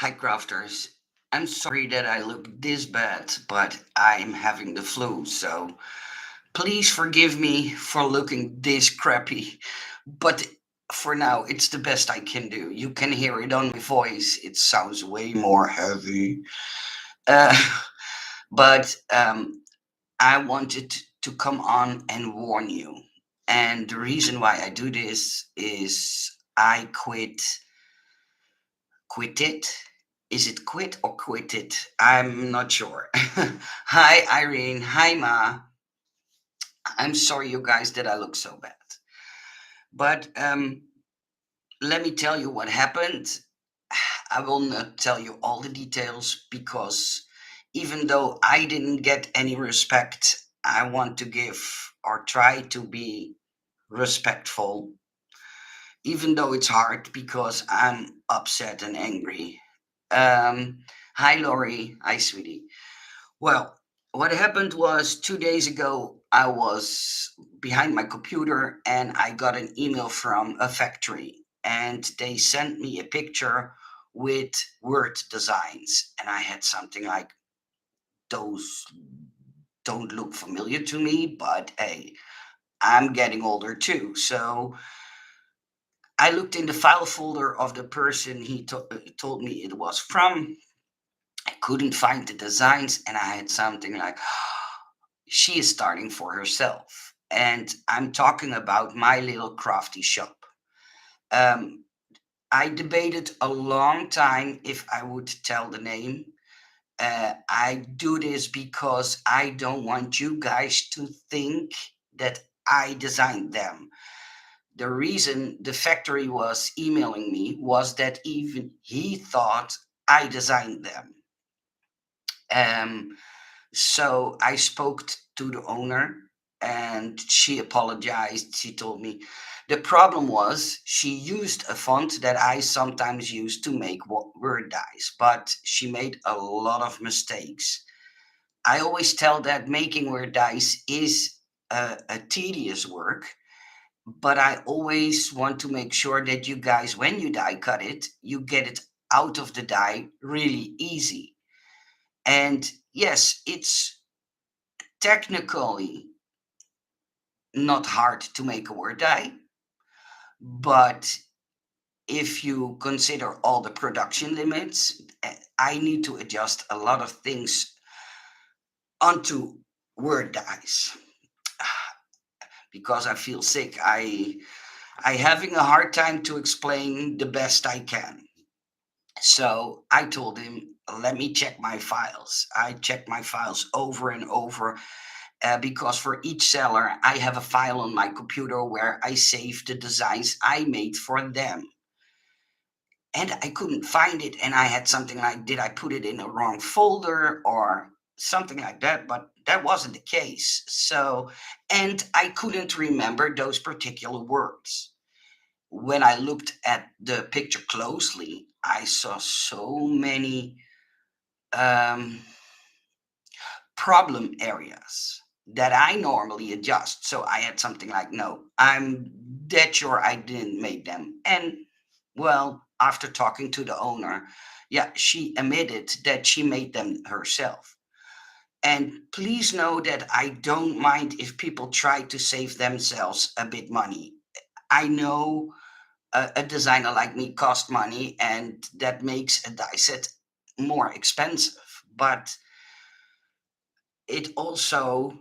Hi, crafters. I'm sorry that I look this bad, but I'm having the flu, so please forgive me for looking this crappy. But for now, it's the best I can do. You can hear it on my voice, it sounds way more heavy. Uh, but I wanted to come on and warn you. And the reason why I do this is I quit it. Is it quit or quit it? I'm not sure. Hi, Irene. Hi, Ma. I'm sorry, you guys, that I look so bad. But let me tell you what happened. I will not tell you all the details because even though I didn't get any respect, I want to give or try to be respectful, even though it's hard because I'm upset and angry. Um, Hi, Laurie. Hi, sweetie. Well, what happened was 2 days ago, I was behind my computer and I got an email from a factory, and they sent me a picture with Word designs. And I had something like, those don't look familiar to me, but hey, I'm getting older too. So I looked in the file folder of the person told me it was from. I couldn't find the designs, and I had something like, she is starting for herself. And I'm talking about my little crafty shop. Um, I debated a long time if I would tell the name. I do this because I don't want you guys to think that I designed them. The reason the factory was emailing me was that even he thought I designed them. Um, So I spoke to the owner and she apologized. She told me the problem was she used a font that I sometimes use to make word dice, but she made a lot of mistakes. I always tell that making word dice is a tedious work, but I always want to make sure that you guys, when you die cut it, you get it out of the die really easy. And yes, it's technically not hard to make a word die, but if you consider all the production limits, I need to adjust a lot of things onto word dies because I feel sick. I having a hard time to explain the best I can. So I told him, let me check my files. I checked my files over and over because for each seller, I have a file on my computer where I save the designs I made for them. And I couldn't find it. And I had something like, did I put it in a wrong folder or something like that? But that wasn't the case. So, and I couldn't remember those particular words. When I looked at the picture closely, I saw so many um, problem areas that I normally adjust. So I had something like, no, I'm dead sure I didn't make them. And well, after talking to the owner, yeah, she admitted that she made them herself. And please know that I don't mind if people try to save themselves a bit money. I know a designer like me cost money, and that makes a die set more expensive. But it also,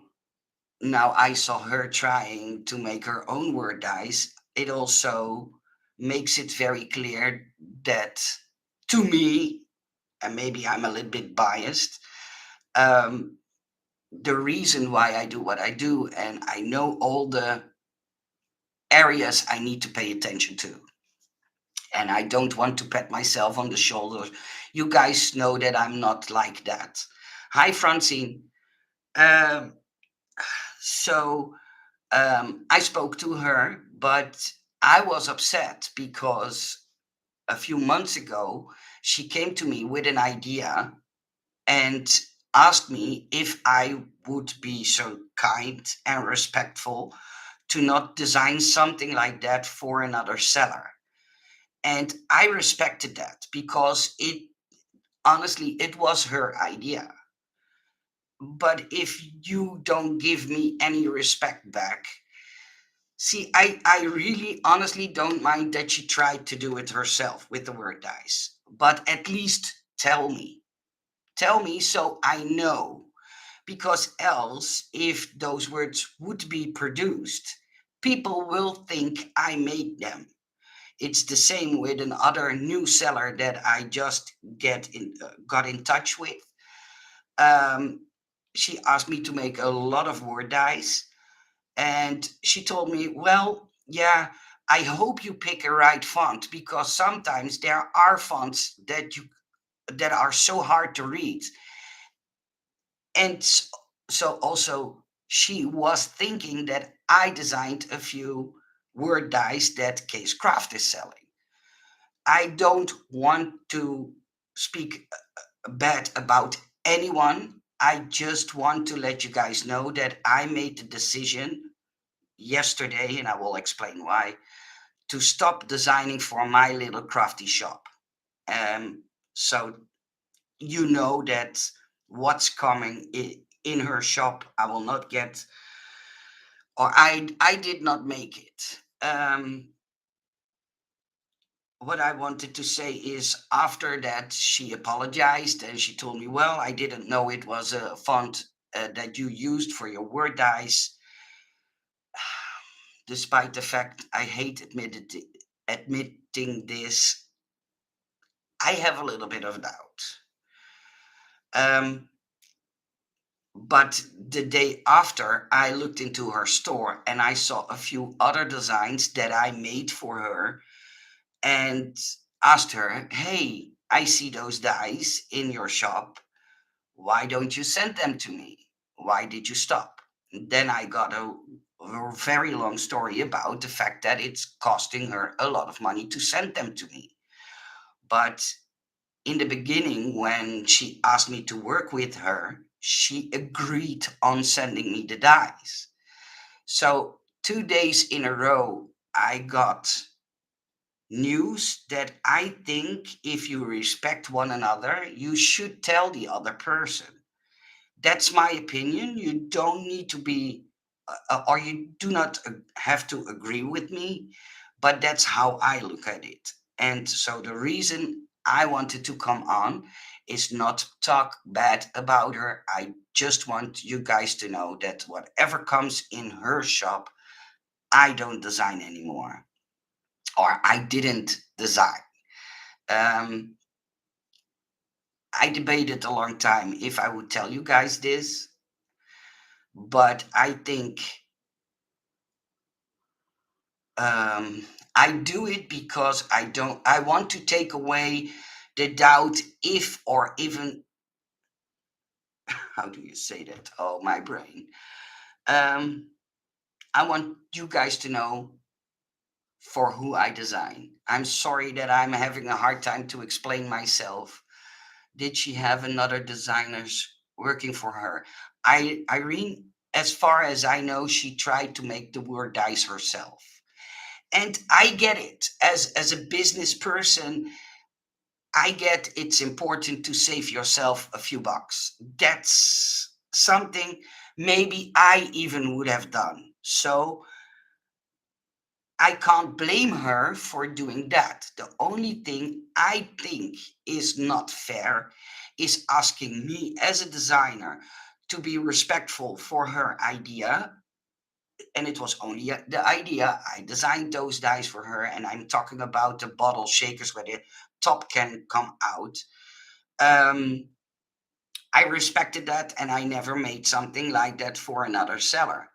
now I saw her trying to make her own word dice. It also makes it very clear that to me, and maybe I'm a little bit biased, um, the reason why I do what I do, and I know all the areas I need to pay attention to. And I don't want to pat myself on the shoulder. You guys know that I'm not like that. Hi, Francine. Um, so I spoke to her, but I was upset because a few months ago she came to me with an idea and asked me if I would be so kind and respectful to not design something like that for another seller. And I respected that because it honestly, it was her idea. But if you don't give me any respect back, see, I really honestly don't mind that she tried to do it herself with the word dice. But at least tell me. Tell me so I know. Because else, if those words would be produced, people will think I made them. It's the same with another new seller that I just got in touch with. Um, she asked me to make a lot of word dice, and she told me, "Well, yeah, I hope you pick a right font because sometimes there are fonts that are so hard to read." And so also she was thinking that I designed a few word dice that Case Craft is selling. I don't want to speak bad about anyone. I just want to let you guys know that I made the decision yesterday, and I will explain why, to stop designing for my little crafty shop. So you know that what's coming in her shop, I will not get, or I did not make it. What I wanted to say is after that, she apologized and she told me, well, I didn't know it was a font that you used for your word dice. Despite the fact I hate admitting this, I have a little bit of doubt. Um, but the day after, I looked into her store and I saw a few other designs that I made for her and asked her, hey, I see those dice in your shop. Why don't you send them to me? Why did you stop? Then I got a very long story about the fact that it's costing her a lot of money to send them to me. But in the beginning, when she asked me to work with her, she agreed on sending me the dice. So 2 days in a row, I got news that I think if you respect one another, you should tell the other person. That's my opinion. You don't need to be, or you do not have to agree with me, but that's how I look at it. And so the reason I wanted to come on is not talk bad about her. I just want you guys to know that whatever comes in her shop, I don't design anymore, or I didn't design. Um, I debated a long time if I would tell you guys this, but I think um, I do it because I want to take away the doubt if or even, how do you say that? Oh, my brain. Um, I want you guys to know for who I design. I'm sorry that I'm having a hard time to explain myself. Did she have another designers working for her? Irene, as far as I know, she tried to make the word dice herself. And I get it. As a business person, I get it's important to save yourself a few bucks. That's something maybe I even would have done. So I can't blame her for doing that. The only thing I think is not fair is asking me as a designer to be respectful for her idea. And it was only the idea. I designed those dice for her, and I'm talking about the bottle shakers where the top can come out. Um, I respected that, and I never made something like that for another seller.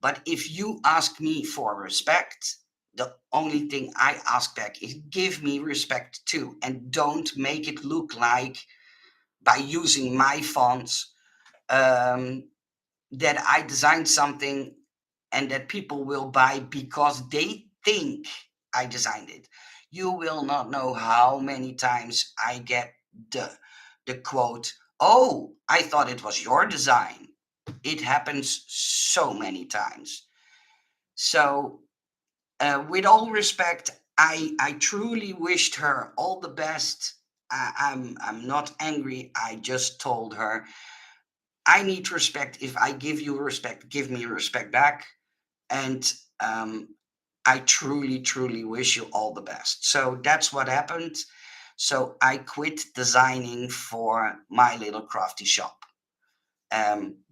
But if you ask me for respect, the only thing I ask back is give me respect too, and don't make it look like by using my fonts um, that I designed something and that people will buy because they think I designed it. You will not know how many times I get the quote, "Oh, I thought it was your design." It happens so many times. So, with all respect, I truly wished her all the best. I'm not angry. I just told her I need respect. If I give you respect, give me respect back. And um, I truly, truly wish you all the best. So that's what happened. So I quit designing for my little crafty shop.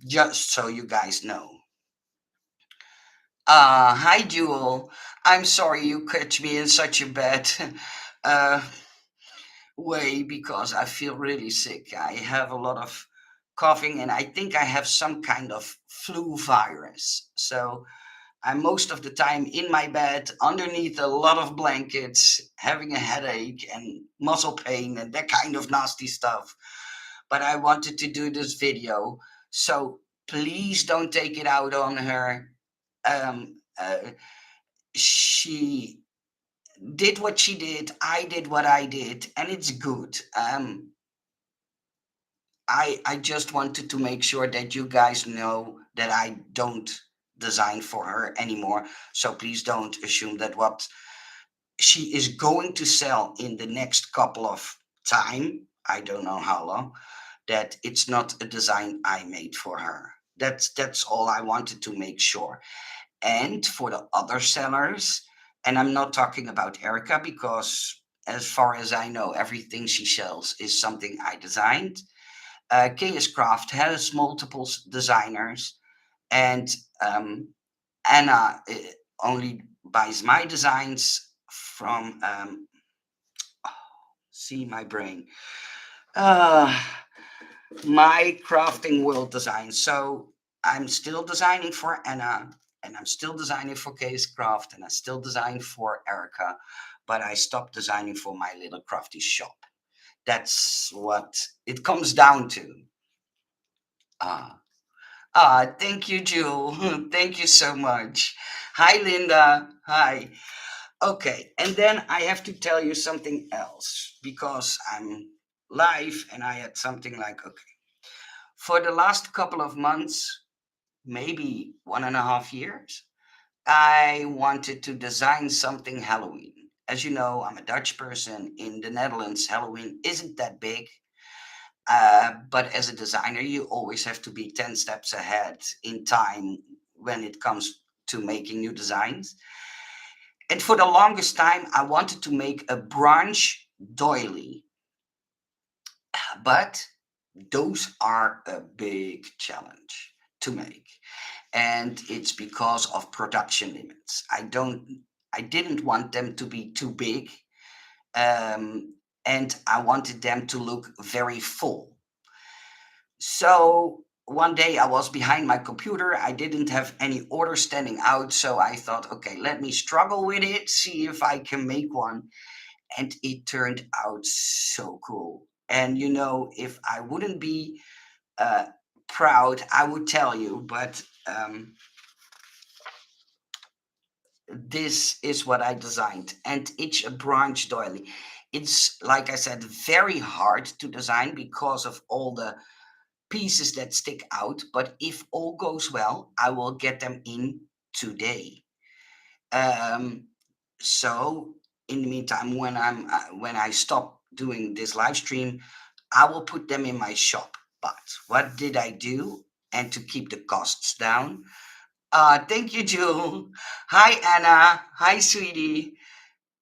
Just so you guys know. Hi, Jewel. I'm sorry you catch me in such a bad uh, way because I feel really sick. I have a lot of coughing and I think I have some kind of flu virus. So I'm most of the time in my bed underneath a lot of blankets, having a headache and muscle pain and that kind of nasty stuff. But I wanted to do this video, so please don't take it out on her. Um, uh, she did what she did, I did what I did, and it's good. I just wanted to make sure that you guys know that I don't design for her anymore. So please don't assume that what she is going to sell in the next couple of time, I don't know how long, that it's not a design I made for her. That's all I wanted to make sure. And for the other sellers, and I'm not talking about Erica because as far as I know, everything she sells is something I designed. KS Craft has multiple designers, and um, Anna only buys my designs from. See my brain. Uh, my crafting world design. So I'm still designing for Anna, and I'm still designing for Case Craft, and I still design for Erica, but I stopped designing for my little crafty shop. That's what it comes down to. Ah, thank you, Jewel. Thank you so much. Hi, Linda. Hi. Okay, and then I have to tell you something else because I'm live and I had something like, okay, for the last couple of months, maybe 1.5 years, I wanted to design something Halloween. As you know, I'm a Dutch person. In the Netherlands, Halloween isn't that big. But as a designer, you always have to be 10 steps ahead in time when it comes to making new designs. And for the longest time, I wanted to make a branch doily, but those are a big challenge to make. And it's because of production limits. I didn't want them to be too big, um, and I wanted them to look very full. So one day I was behind my computer. I didn't have any orders standing out. So I thought, okay, let me struggle with it, see if I can make one. And it turned out so cool. And if I wouldn't be uh, proud, I would tell you, but this is what I designed. And it's a branch doily. It's, like I said, very hard to design because of all the pieces that stick out, but if all goes well, I will get them in today. Um, so in the meantime, when I stop doing this live stream, I will put them in my shop. But what did I do? And to keep the costs down. Thank you, Jewel. Hi, Anna. Hi, sweetie.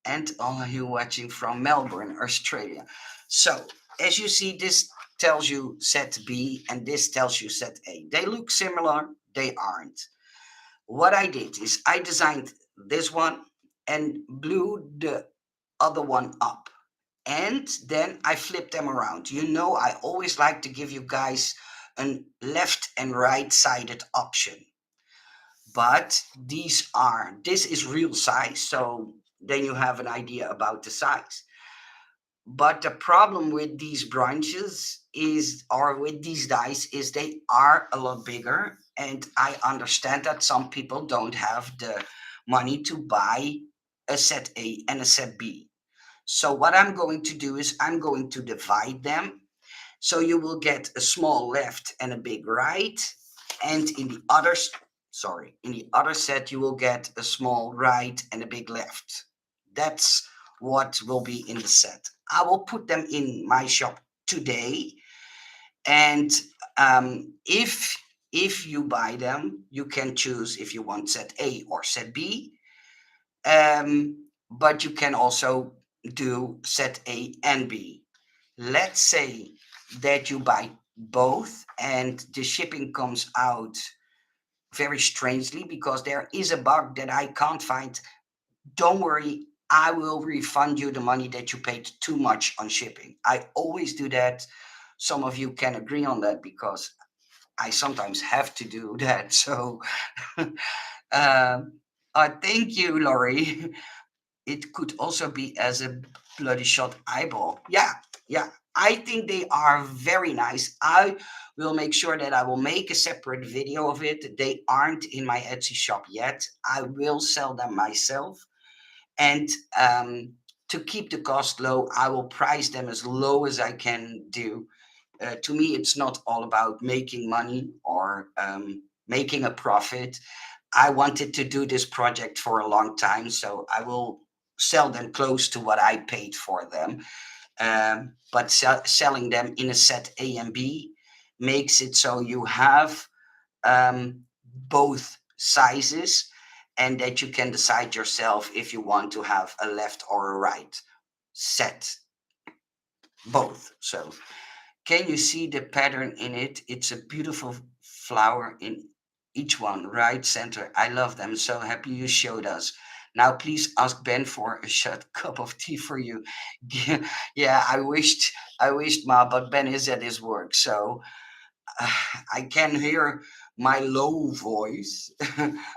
And all of you watching from Melbourne, Australia. So, as you see, this tells you set B and this tells you set A. They look similar, they aren't. What I did is I designed this one and blew the other one up. And then I flipped them around. I always like to give you guys a left and right sided option. But this is real size, so then you have an idea about the size. But the problem with these branches is, or with these dice, is they are a lot bigger. And I understand that some people don't have the money to buy a set A and a set B. So what I'm going to do is I'm going to divide them. So you will get a small left and a big right. And in the other set, you will get a small right and a big left. That's what will be in the set. I will put them in my shop today. And if you buy them, you can choose if you want set A or set B. But you can also do set A and B. Let's say that you buy both and the shipping comes out very strangely because there is a bug that I can't find. Don't worry, I will refund you the money that you paid too much on shipping. I always do that. Some of you can agree on that because I sometimes have to do that. So, thank you, Laurie. It could also be as a bloody shot eyeball. Yeah, yeah. I think they are very nice. I will make sure that I will make a separate video of it. They aren't in my Etsy shop yet. I will sell them myself. And to keep the cost low, I will price them as low as I can do. To me, it's not all about making money or making a profit. I wanted to do this project for a long time, so I will sell them close to what I paid for them. But selling them in a set A and B makes it so you have both sizes and that you can decide yourself if you want to have a left or a right set, both. So can you see the pattern in it? It's a beautiful flower in each one, right center. I love them. So happy you showed us. Now please ask Ben for a shot cup of tea for you. Yeah, I wished Ma, but Ben is at his work, so I can hear my low voice.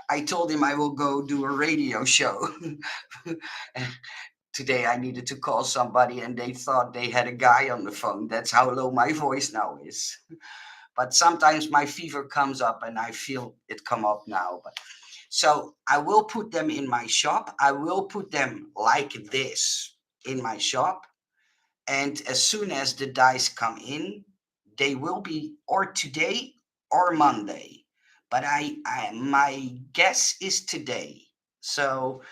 I told him I will go do a radio show. Today I needed to call somebody and they thought they had a guy on the phone. That's how low my voice now is. But sometimes my fever comes up and I feel it come up now. But so I will put them in my shop. I will put them like this in my shop. And as soon as the dice come in, they will be or today or Monday. But I my guess is today. So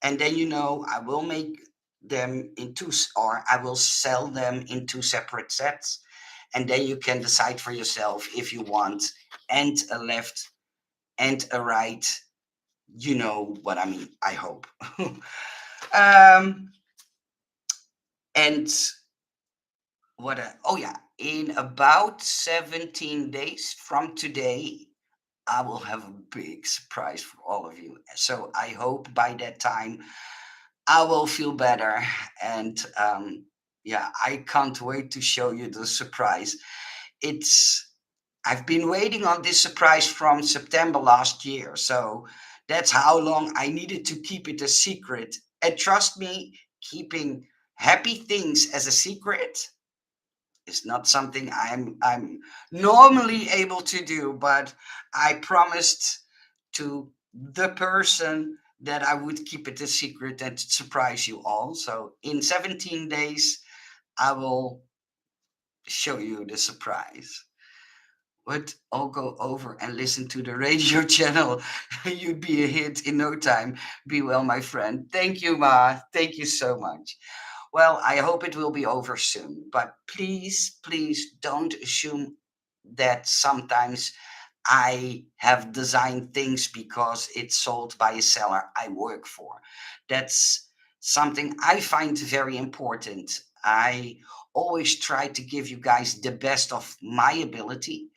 and then I will make them into or I will sell them in two separate sets, and then you can decide for yourself if you want and a left and a right. You know what I mean, I hope. um and oh yeah, in about 17 days from today I will have a big surprise for all of you. So I hope by that time I will feel better. And yeah, I can't wait to show you the surprise. It's I've been waiting on this surprise from September last year. So that's how long I needed to keep it a secret. And trust me, keeping happy things as a secret is not something I'm normally able to do, but I promised to the person that I would keep it a secret and surprise you all. So in 17 days, I will show you the surprise. Would all go over and listen to the radio channel. You'd be a hit in no time. Be well, my friend. Thank you, Ma. Thank you so much. Well, I hope it will be over soon, but please, please don't assume that sometimes I have designed things because it's sold by a seller I work for. That's something I find very important. I always try to give you guys the best of my ability,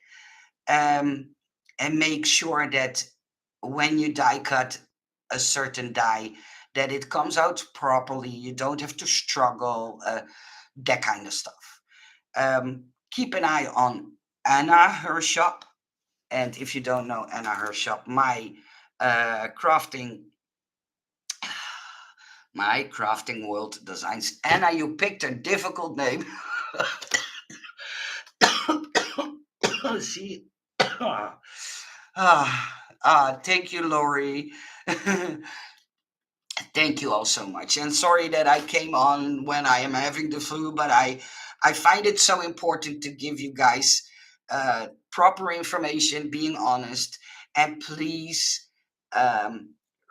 um, and make sure that when you die cut a certain die, that it comes out properly. You don't have to struggle, that kind of stuff. Keep an eye on Anna, her shop. And if you don't know Anna, her shop, crafting, my crafting world designs. Anna, you picked a difficult name. See, thank you, Lori. Thank you all so much. And sorry that I came on when I am having the flu, but I find it so important to give you guys proper information, being honest, and please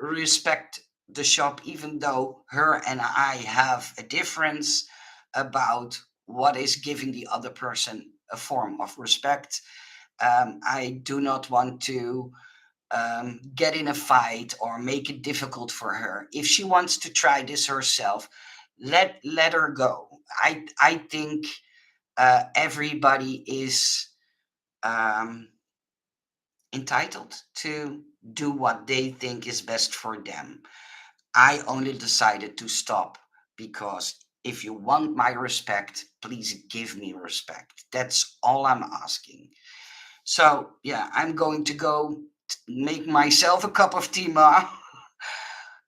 respect the shop, even though her and I have a difference. about what is giving the other person a form of respect. I do not want to get in a fight or make it difficult for her. If she wants to try this herself, let her go. I think everybody is um, entitled to do what they think is best for them. I only decided to stop because if you want my respect, please give me respect. That's all I'm asking. So, yeah, I'm going to go make myself a cup of tea, Ma,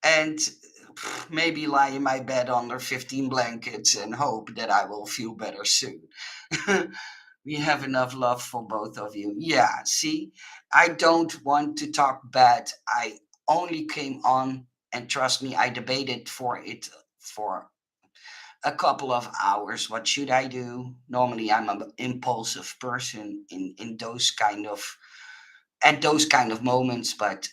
and maybe lie in my bed under 15 blankets and hope that I will feel better soon. We have enough love for both of you. Yeah, see, I don't want to talk bad. I only came on, and trust me, I debated for it for a couple of hours. What should I do? Normally, I'm an impulsive person in those kind of at those kind of moments. But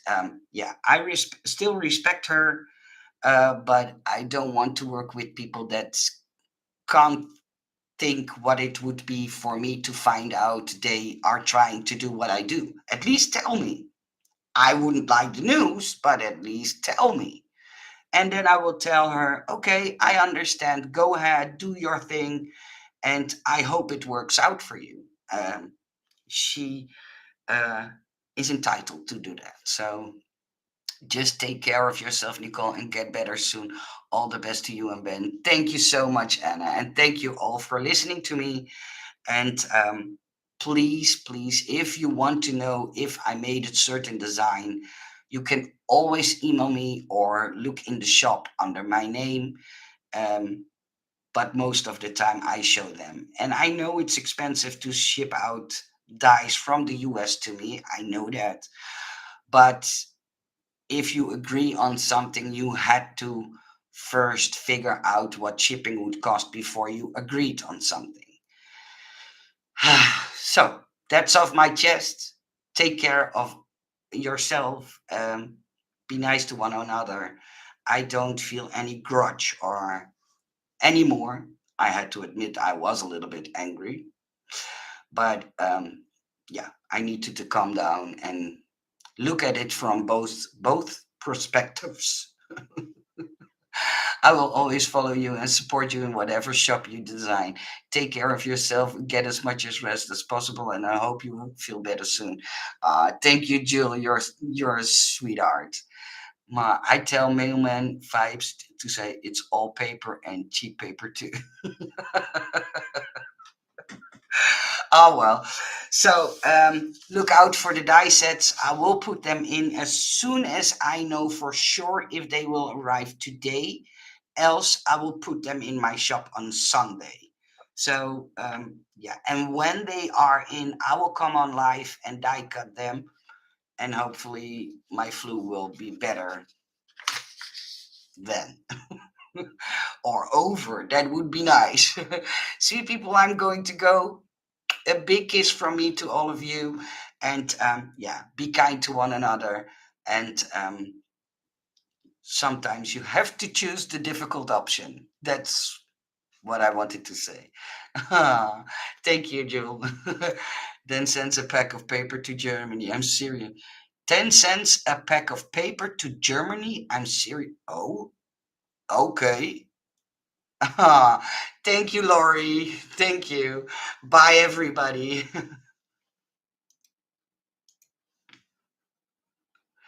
yeah, I still respect her, but I don't want to work with people that can't think what it would be for me to find out they are trying to do what I do. At least tell me. I wouldn't like the news, but at least tell me. And then I will tell her, okay, I understand. Go ahead, do your thing, and I hope it works out for you. She uh, is entitled to do that. So just take care of yourself, Nicole, and get better soon. All the best to you and Ben. Thank you so much, Anna. And thank you all for listening to me. And please, please, if you want to know if I made a certain design, you can always email me or look in the shop under my name. Um, but most of the time, I show them. And I know it's expensive to ship out dies from the US to me. I know that. But if you agree on something, you had to first figure out what shipping would cost before you agreed on something. So that's off my chest. Take care of yourself. Be nice to one another. I don't feel any grudge or anymore. I had to admit I was a little bit angry, but yeah, I needed to calm down and look at it from both perspectives. I will always follow you and support you in whatever shop you design. Take care of yourself, get as much as rest as possible, and I hope you will feel better soon. Thank you, Jill. You're a sweetheart. I tell mailman vibes to say it's all paper and cheap paper too. Oh well. So look out for the die sets. I will put them in as soon as I know for sure if they will arrive today. Else, I will put them in my shop on Sunday. So yeah, and when they are in, I will come on live and die cut them, and hopefully my flu will be better then. Or over. That would be nice. See, people, I'm going to go. A big kiss from me to all of you, and yeah, be kind to one another. And sometimes you have to choose the difficult option. That's what I wanted to say. Thank you, Joel. 10 cents a pack of paper to Germany. I'm serious. 10 cents a pack of paper to Germany. I'm serious. Oh, okay. Thank you, Laurie. Thank you. Bye, everybody.